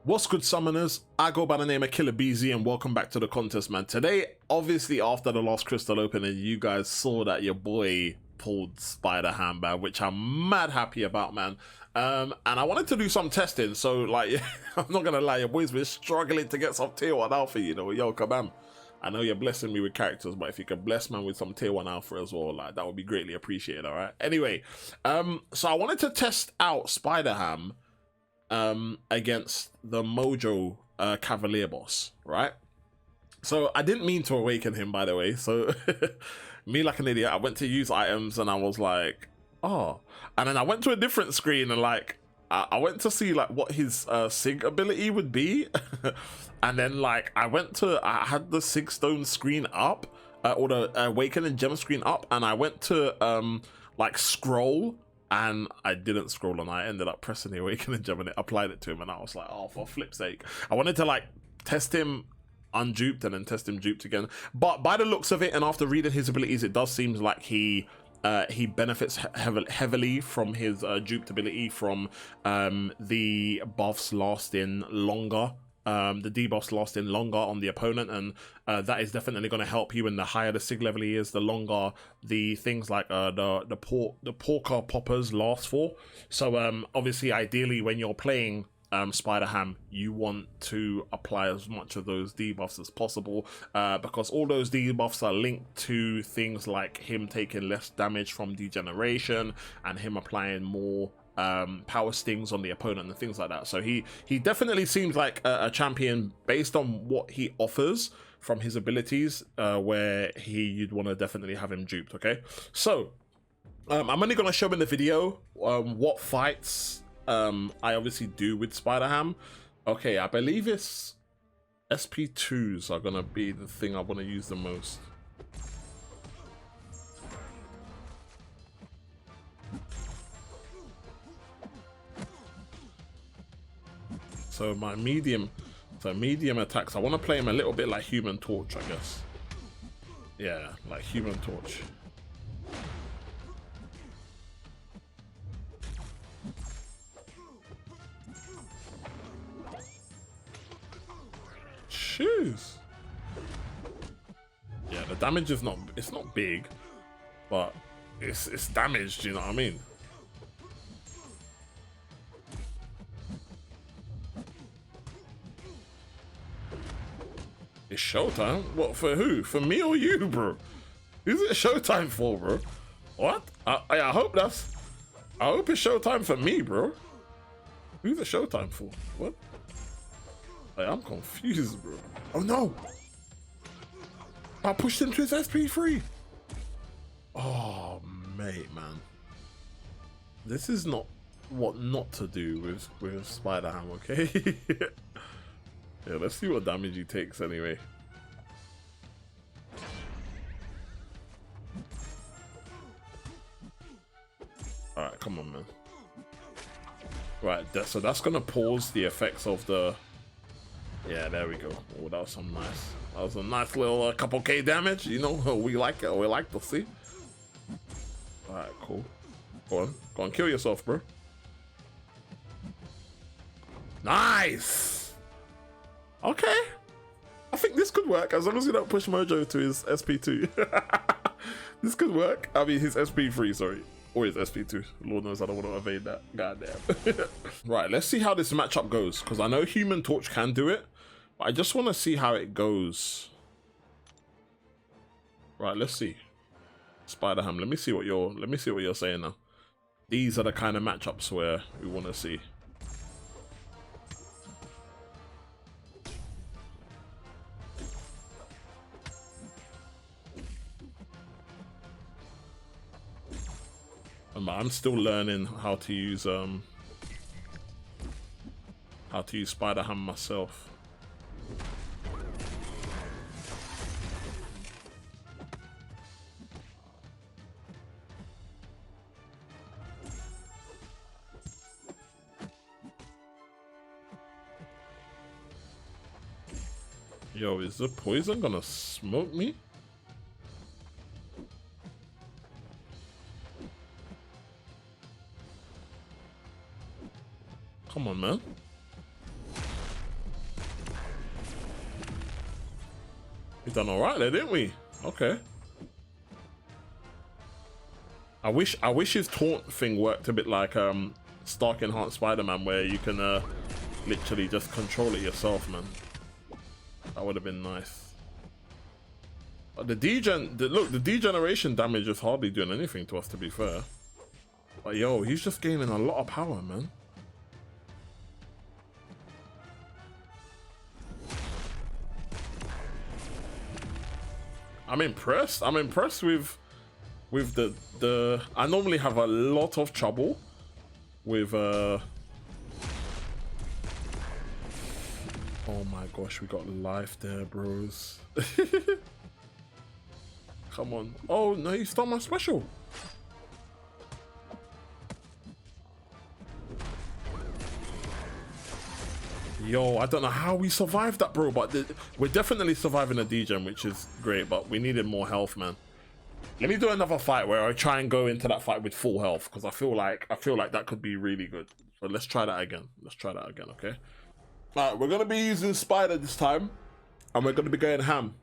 What's good, summoners? I go by the name of Killer Beezy and welcome back to the contest, man. Today, obviously after the last crystal opening, you guys saw that your boy pulled Spiderham, man, which I'm mad happy about, man. And I wanted to do some testing, so like, I'm not gonna lie, your boy's been struggling to get some tier 1 alpha, you know. Yo, kabam. I know you're blessing me with characters, but if you could bless man with some tier 1 alpha as well, like, that would be greatly appreciated, alright? Anyway, so I wanted to test out Spiderham against the Mojo Cavalier boss, right? So I didn't mean to awaken him, by the way. So me like an idiot, I went to use items and I was like, oh, and then I went to a different screen and like I went to see like what his sig ability would be. And then like I had the sig stone screen up, or the awakening gem screen up, and I went to like scroll, and I didn't scroll, and I ended up pressing the awakening gem and it applied it to him, and I was like, oh, for flip's sake. I wanted to like test him unduped and then test him duped again, but by the looks of it and after reading his abilities, it does seem like he benefits heavily from his duped ability from the buffs lasting longer, the debuffs lasting longer on the opponent, and that is definitely going to help you. And the higher the sig level he is, the longer the things like the porker poppers last for. So obviously, ideally, when you're playing Spiderham, you want to apply as much of those debuffs as possible, because all those debuffs are linked to things like him taking less damage from degeneration and him applying more power stings on the opponent and things like that. So he definitely seems like a champion based on what he offers from his abilities, where you'd want to definitely have him duped. Okay, so I'm only going to show in the video what fights I obviously do with Spiderham. Okay, I believe it's SP2s are gonna be the thing I want to use the most. So my medium attacks, I want to play him a little bit like Human Torch, I guess. Yeah, like Human Torch. Jeez. Yeah, the damage is not big, but it's damaged, you know what I mean? It's showtime? What, for who? For me or you, bro? Who's it showtime for, bro? What? I hope it's showtime for me, bro. Who's it showtime for? What? I'm confused, bro. Oh no! I pushed him to his SP3. Oh, mate, man. This is not what not to do with Spiderham, okay? Yeah, let's see what damage he takes anyway. Alright, come on, man. Right, so that's gonna pause the effects of the... Yeah, there we go. Oh, that was some nice. That was a nice little couple K damage. You know, we like it. We like to see. All right, cool. Go on, kill yourself, bro. Nice. Okay, I think this could work as long as you don't push Mojo to his SP2. This could work. I mean, his SP3, sorry. Or his SP2. Lord knows I don't want to evade that. Goddamn. Right, let's see how this matchup goes, because I know Human Torch can do it, but I just want to see how it goes. Right, let's see. Spiderham, let me see what you're saying now. These are the kind of matchups where we want to see. I'm still learning how to use Spiderham myself. Yo, is the poison gonna smoke me? Come on, man. We done all right there, didn't we? Okay. I wish his taunt thing worked a bit like Stark Enhanced Spider-Man, where you can literally just control it yourself, man. That would have been nice. But the degeneration damage is hardly doing anything to us, to be fair. But yo, he's just gaining a lot of power, man. I'm impressed. I'm impressed with the I normally have a lot of trouble with oh my gosh, we got life there, bros. Come on. Oh no, you stole my special. Yo, I don't know how we survived that, bro, but we're definitely surviving a degen, which is great, but we needed more health, man. Let me do another fight where I try and go into that fight with full health, because I feel like that could be really good. So let's try that again. Let's try that again, okay? All right, we're gonna be using Spider this time, and we're gonna be going ham.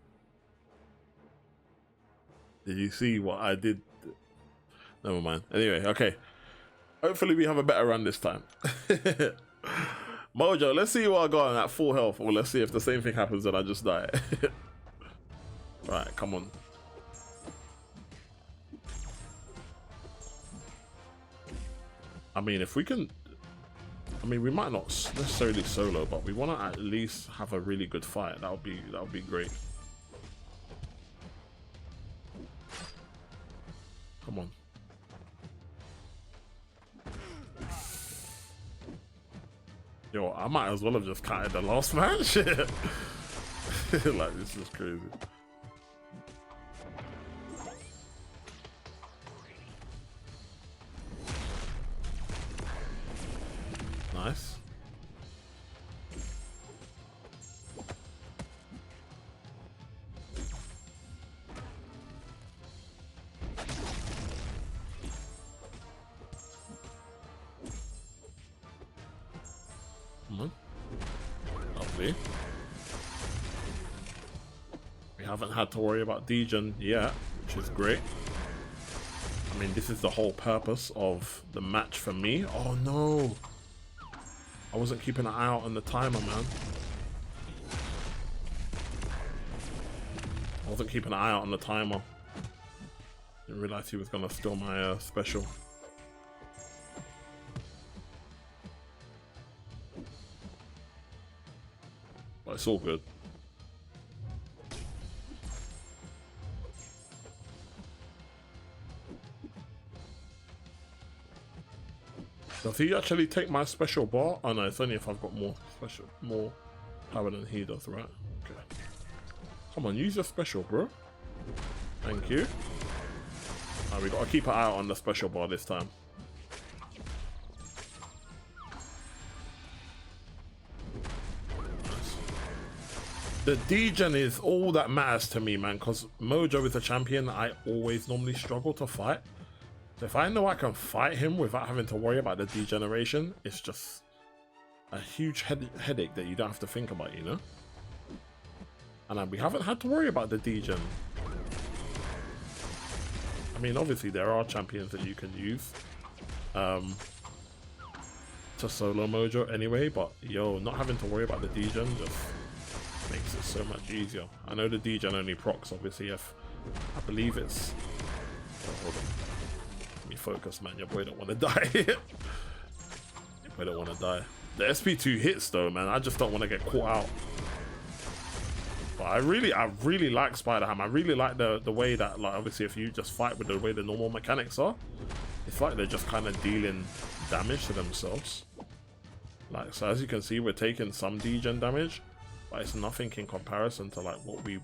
Did you see what I did? Never mind. Anyway, okay. Hopefully we have a better run this time. Mojo, let's see what I got on at full health, or let's see if the same thing happens and I just die. Right, come on. I mean, if we can... I mean, we might not necessarily solo, but we want to at least have a really good fight. That would be great. Come on. Yo, I might as well have just counted the last match. Like, this is crazy. Nice. Come on. Lovely. We haven't had to worry about degen yet, which is great. I mean, this is the whole purpose of the match for me. Oh no! I wasn't keeping an eye out on the timer, man. I wasn't keeping an eye out on the timer. Didn't realize he was gonna steal my special. But it's all good. Does he actually take my special bar? Oh no, it's only if I've got more power than he does, right? Okay. Come on, use your special, bro. Thank you. Alright, we gotta keep an eye out on the special bar this time. Nice. The degen is all that matters to me, man, because Mojo is a champion I always normally struggle to fight. So if I know I can fight him without having to worry about the degeneration, it's just a huge headache that you don't have to think about, you know? And we haven't had to worry about the degen. I mean, obviously there are champions that you can use to solo Mojo anyway, but yo, not having to worry about the degen just makes it so much easier. I know the degen only procs, obviously, if I believe it's... Oh, hold on. Focus, man. Your boy don't want to die. Your boy don't want to die. The SP2 hits though, man. I just don't want to get caught out. But I really like Spiderham. I really like the way that, like, obviously if you just fight with the way the normal mechanics are, it's like they're just kind of dealing damage to themselves. Like, so as you can see, we're taking some degen damage, but it's nothing in comparison to like what we...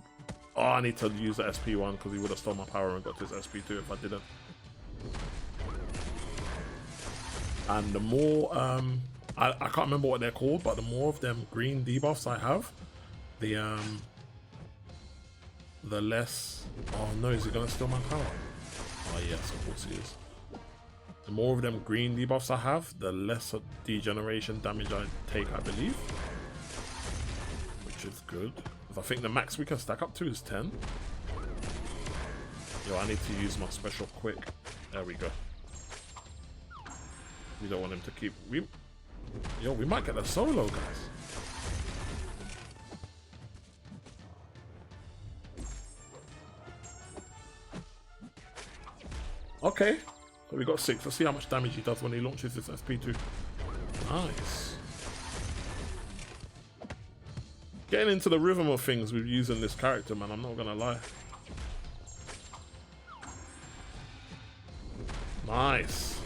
Oh, I need to use the SP1 because he would have stolen my power and got to his SP2 if I didn't. And the more I can't remember what they're called, but the more of them green debuffs I have, the less... Oh no, is it gonna steal my power? Oh yes, of course he is. The more of them green debuffs I have, the less degeneration damage I take, I believe, which is good. I think the max we can stack up to is 10. Yo, I need to use my special quick. There we go. We don't want him to keep... Yo, we might get a solo, guys. Okay. So we got 6. Let's see how much damage he does when he launches this SP2. Nice. Getting into the rhythm of things with using this character, man. I'm not gonna lie. Nice.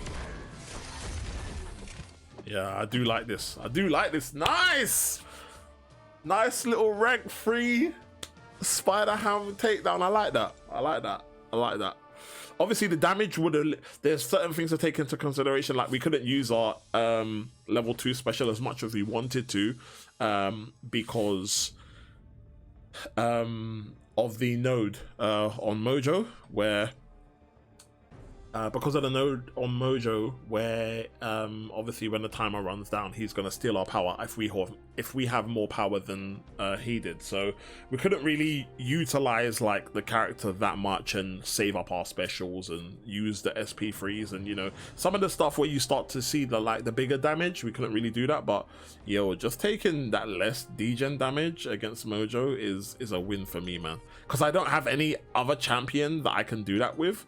Yeah, I do like this. I do like this. Nice! Nice little rank 3 Spiderham takedown. I like that. I like that. I like that. Obviously, the damage would have... There's certain things to take into consideration. Like, we couldn't use our level 2 special as much as we wanted to because of the node on Mojo, where... because of the node on Mojo, where obviously when the timer runs down, he's gonna steal our power if we have more power than he did. So we couldn't really utilize like the character that much and save up our specials and use the SP3s and, you know, some of the stuff where you start to see the bigger damage. We couldn't really do that, but yo, just taking that less degen damage against Mojo is a win for me, man. Because I don't have any other champion that I can do that with.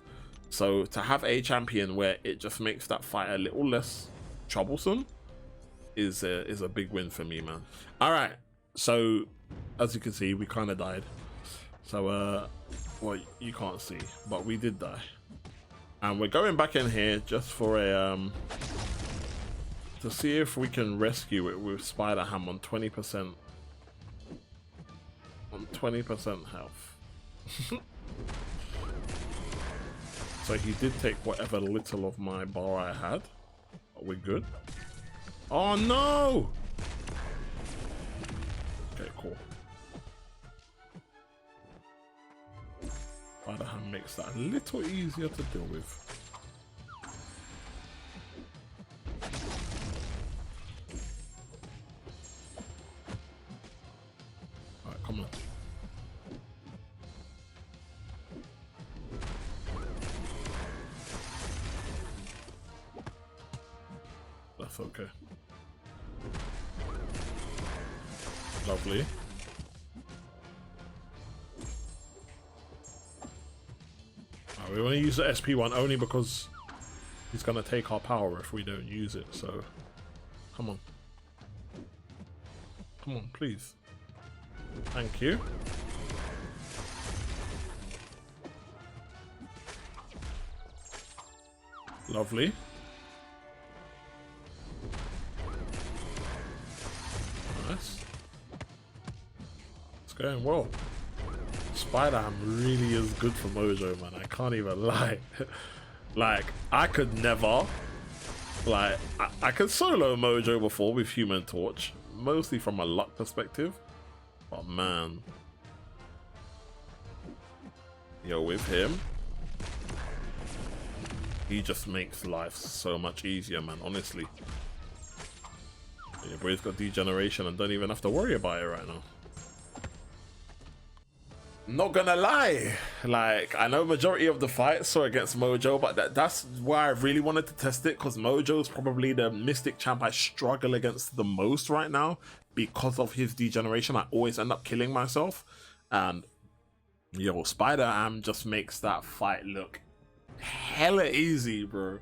So to have a champion where it just makes that fight a little less troublesome is a big win for me, man. All right, so as you can see, we kind of died. So well, you can't see, but we did die, and we're going back in here just for a to see if we can rescue it with Spiderham on 20% health. So he did take whatever little of my bar I had. Are we good? Oh no! Okay, cool. Spiderham makes that a little easier to deal with. Alright, come on. That's okay. Lovely. We want to use the SP1 only because he's going to take our power if we don't use it, so come on. Come on, please. Thank you. Lovely. Nice. It's going well. Spiderham really is good for Mojo, man. I can't even lie. Like, I could never... Like, I could solo Mojo before with Human Torch. Mostly from a luck perspective. But man. Yo, with him, he just makes life so much easier, man, honestly. Your boy's got degeneration and don't even have to worry about it right now. Not gonna lie, like, I know majority of the fights are against Mojo, but that's why I really wanted to test it, because Mojo's probably the Mystic champ I struggle against the most right now because of his degeneration. I always end up killing myself, and yo, Spiderham just makes that fight look hella easy, bro.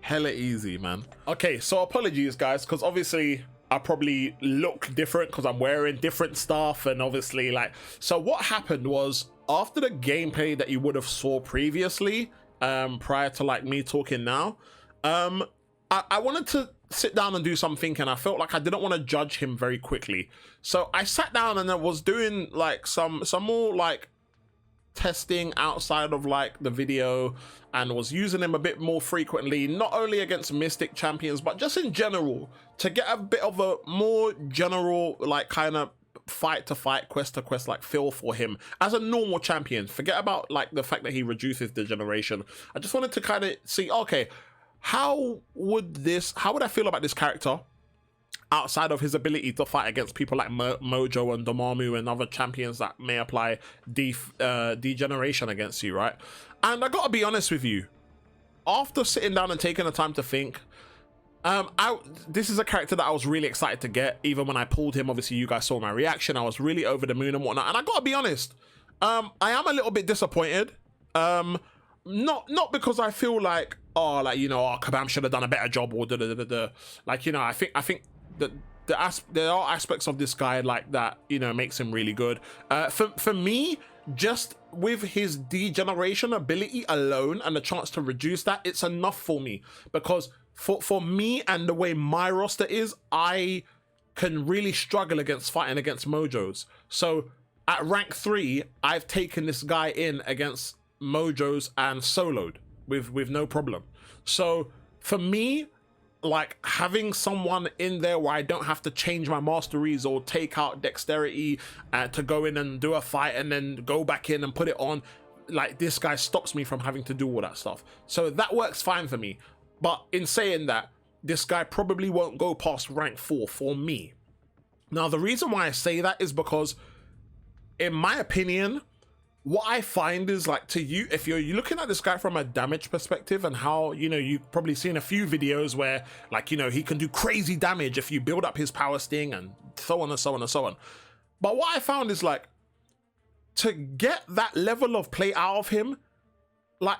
Hella easy, man. Okay, so apologies, guys, because obviously I probably look different because I'm wearing different stuff, and obviously, like, so what happened was, after the gameplay that you would have saw previously, prior to like me talking now, I wanted to sit down and do something, and I felt like I didn't want to judge him very quickly. So I sat down and I was doing like some more like testing outside of like the video, and was using him a bit more frequently, not only against Mystic champions but just in general, to get a bit of a more general like kind of fight to fight, quest to quest like feel for him as a normal champion. Forget about like the fact that he reduces degeneration. I just wanted to kind of see, okay, how would I feel about this character outside of his ability to fight against people like Mojo and Dormammu and other champions that may apply degeneration against you, right? And I gotta be honest with you, after sitting down and taking the time to think, this is a character that I was really excited to get. Even when I pulled him, obviously you guys saw my reaction. I was really over the moon and whatnot. And I gotta be honest, I am a little bit disappointed. Not because I feel like, oh, like, you know, oh, Kabam should have done a better job, or like, you know, I think that there are aspects of this guy like that, you know, makes him really good. For me, just with his degeneration ability alone and the chance to reduce that, it's enough for me, because for me and the way my roster is, I can really struggle against fighting against Mojos. So at rank 3, I've taken this guy in against Mojos and soloed with no problem. So for me, like, having someone in there where I don't have to change my masteries or take out dexterity to go in and do a fight and then go back in and put it on, like, this guy stops me from having to do all that stuff. So that works fine for me. But in saying that, this guy probably won't go past rank 4 for me. Now, the reason why I say that is because, in my opinion, what I find is, like, to you, if you're looking at this guy from a damage perspective, and how, you know, you've probably seen a few videos where, like, you know, he can do crazy damage if you build up his power sting and so on and so on and so on. But what I found is, like, to get that level of play out of him, like,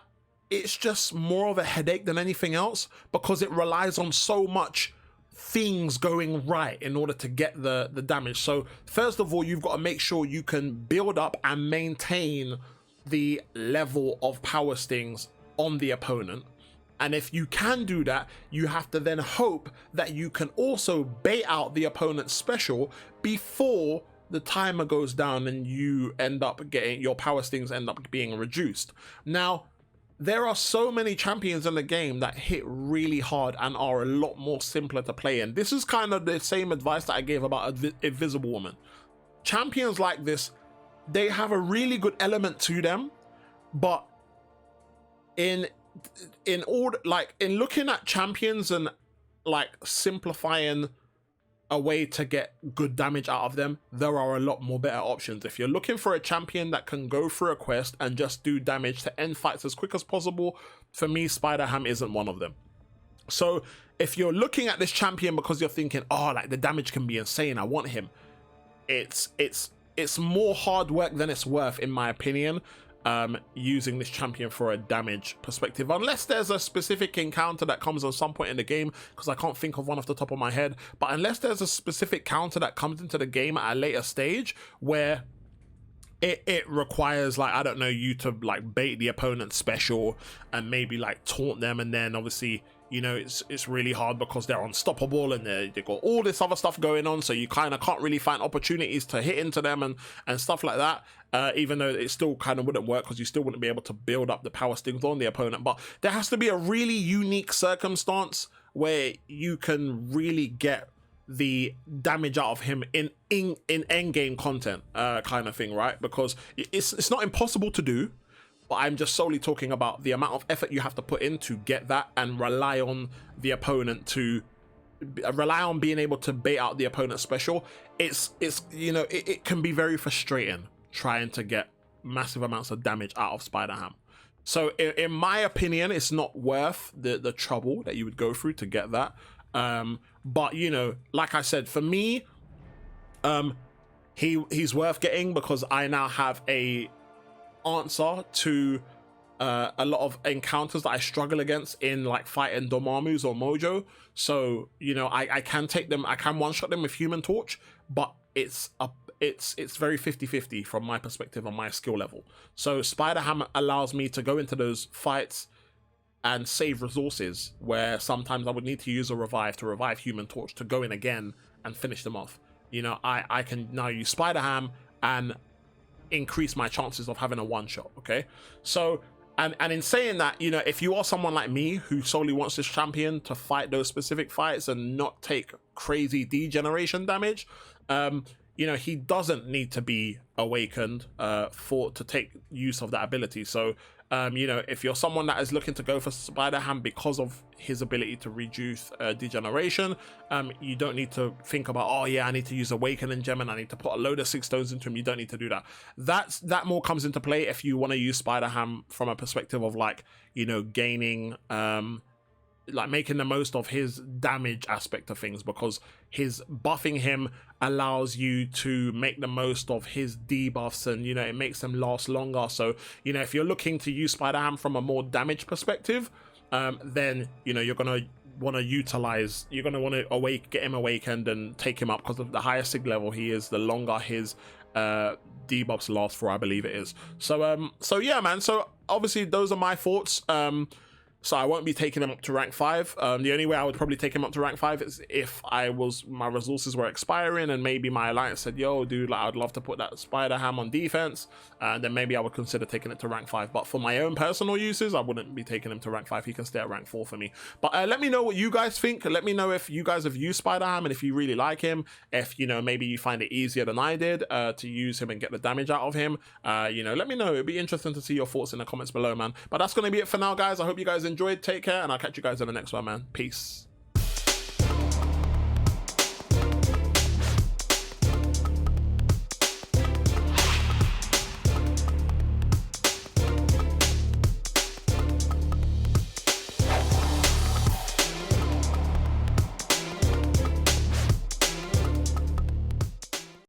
it's just more of a headache than anything else, because it relies on so much things going right in order to get the damage. So first of all, you've got to make sure you can build up and maintain the level of power stings on the opponent. And if you can do that, you have to then hope that you can also bait out the opponent's special before the timer goes down and you end up getting, your power stings end up being reduced. Now, there are so many champions in the game that hit really hard and are a lot more simpler to play. And this is kind of the same advice that I gave about Invisible Woman. Champions like this, they have a really good element to them, but in order, like, in looking at champions and, like, simplifying a way to get good damage out of them, there are a lot more better options. If you're looking for a champion that can go through a quest and just do damage to end fights as quick as possible, for me, Spiderham isn't one of them. So if you're looking at this champion because you're thinking, oh, like, the damage can be insane, I want him, it's more hard work than it's worth, in my opinion, using this champion for a damage perspective, unless there's a specific encounter that comes on some point in the game, because I can't think of one off the top of my head. But unless there's a specific counter that comes into the game at a later stage where it requires, like, I don't know, you to, like, bait the opponent's special and maybe, like, taunt them, and then obviously, you know, it's really hard because they're unstoppable and they've got all this other stuff going on, so you kind of can't really find opportunities to hit into them and stuff like that, even though it still kind of wouldn't work because you still wouldn't be able to build up the power stings on the opponent. But there has to be a really unique circumstance where you can really get the damage out of him in end game content, kind of thing, right? Because it's not impossible to do, but I'm just solely talking about the amount of effort you have to put in to get that, and rely on the opponent to rely on being able to bait out the opponent's special. It's you know, it can be very frustrating trying to get massive amounts of damage out of Spiderham. So in my opinion, it's not worth the trouble that you would go through to get that. But, you know, like I said, for me, he's worth getting because I now have a answer to a lot of encounters that I struggle against in, like, fighting Dormammu's or Mojo. So, you know, I can take them, I can one-shot them with Human Torch, but it's very 50-50 from my perspective on my skill level. So Spiderham allows me to go into those fights and save resources, where sometimes I would need to use a revive to revive Human Torch to go in again and finish them off. You know, I can now use Spiderham and increase my chances of having a one-shot, okay? So, and in saying that, you know, if you are someone like me who solely wants this champion to fight those specific fights and not take crazy degeneration damage, you know, he doesn't need to be awakened to take use of that ability. So You know, if you're someone that is looking to go for Spiderham because of his ability to reduce degeneration, you don't need to think about, oh yeah, I need to use Awakening Gem and I need to put a load of 6 stones into him. You don't need to do that. That more comes into play if you want to use Spiderham from a perspective of, like, you know, gaining like making the most of his damage aspect of things, because his buffing him allows you to make the most of his debuffs, and, you know, it makes them last longer. So, you know, if you're looking to use Spider-Ham from a more damage perspective, then, you know, you're gonna want to utilize, you're gonna want to get him awakened and take him up, because of the higher sig level he is, the longer his debuffs last for, I believe it is. So yeah, man, so obviously those are my thoughts. So I won't be taking him up to rank 5. The only way I would probably take him up to rank 5 is if my resources were expiring and maybe my alliance said, yo, dude, like, I'd love to put that Spider-Ham on defense. Then maybe I would consider taking it to rank 5. But for my own personal uses, I wouldn't be taking him to rank 5. He can stay at rank 4 for me. But let me know what you guys think. Let me know if you guys have used Spider-Ham and if you really like him. If, you know, maybe you find it easier than I did to use him and get the damage out of him. You know, let me know. It'd be interesting to see your thoughts in the comments below, man. But that's going to be it for now, guys. I hope you guys enjoyed. Take care, and I'll catch you guys in the next one, man. Peace.